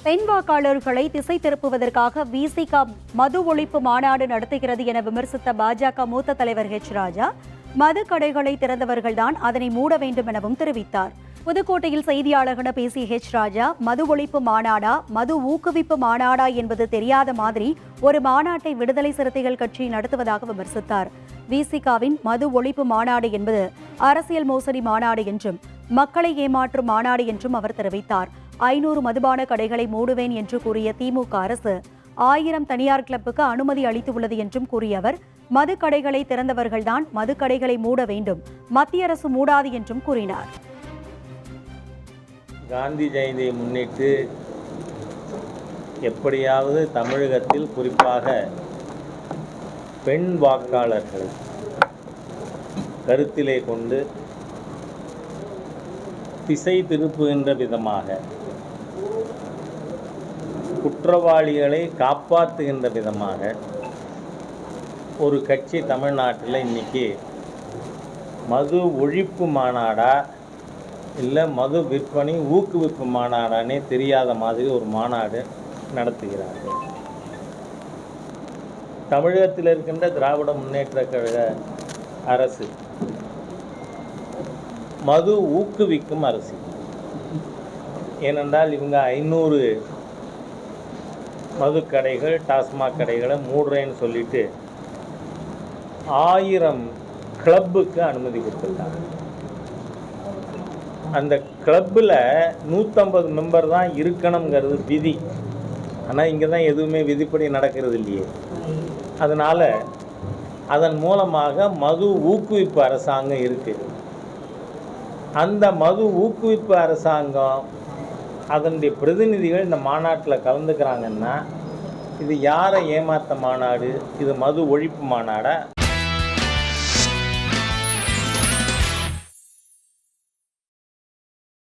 பெண் வாக்காளர்களை திசை திருப்புவதற்காக விசிக மது ஒழிப்பு மாநாடு நடத்துகிறது என விமர்சித்த பாஜக மூத்த தலைவர் ராஜா, மது கடைகளை திறந்தவர்கள்தான் அதனை மூட வேண்டும் எனவும் தெரிவித்தார். புதுக்கோட்டையில் செய்தியாளர்களிடம் பேசிய ராஜா, மது ஒழிப்பு மாநாடா மது ஊக்குவிப்பு மாநாடா என்பது தெரியாத மாதிரி ஒரு மாநாட்டை விடுதலை சிறுத்தைகள் கட்சி நடத்துவதாக விமர்சித்தார். விசிகாவின் மது ஒழிப்பு மாநாடு என்பது அரசியல் மோசடி மாநாடு என்றும் மக்களை ஏமாற்றும் மாநாடு என்றும் அவர் தெரிவித்தார். 500 மதுபான கடைகளை மூடுவேன் என்று கூறிய திமுக அரசு 1000 தனியார் கிளப்புக்கு அனுமதி அளித்துள்ளது என்றும் கூறிய அவர், மது கடைகளை திறந்தவர்கள்தான் மது கடைகளை மூட வேண்டும், மத்திய அரசு மூடாது என்றும் கூறினார். காந்தி ஜெயந்தியை முன்னிட்டு எப்படியாவது தமிழகத்தில் குறிப்பாக பெண் வாக்காளர்களை கருத்திலே கொண்டு திசை திருப்புகின்ற விதமாக, குற்றவாளிகளை காப்பாற்றுகின்ற விதமாக ஒரு கட்சி தமிழ்நாட்டில் இன்னைக்கு மது ஒழிப்பு மாநாடா இல்லை மது விற்பனை ஊக்குவிப்பு மாநாடானே தெரியாத மாதிரி ஒரு மாநாடு நடத்துகிறார்கள். தமிழகத்தில் இருக்கின்ற திராவிட முன்னேற்ற கழக அரசு மது ஊக்குவிக்கும் அரசு. ஏனென்றால் இவங்க 500 மதுக்கடைகள் டாஸ்மாக் கடைகளை மூடுறேன்னு சொல்லிட்டு 1000 கிளப்புக்கு அனுமதி கொடுத்துருக்காங்க. அந்த கிளப்பில் 150 மெம்பர் தான் இருக்கணுங்கிறது விதி. ஆனால் இங்கே தான் எதுவுமே விதிப்படி நடக்கிறது இல்லையே. அதனால் அதன் மூலமாக மது ஊக்குவிப்பு அரசாங்கம் இருக்குது. அந்த மது ஊக்குவிப்பு அரசாங்கம் அதனுடைய பிரதிநிதிகள் இந்த மாநாட்டில் கலந்துக்கிறாங்கன்னா இது யாரை ஏமாத்த மாநாடு? இது மது ஒழிப்பு மாநாடா?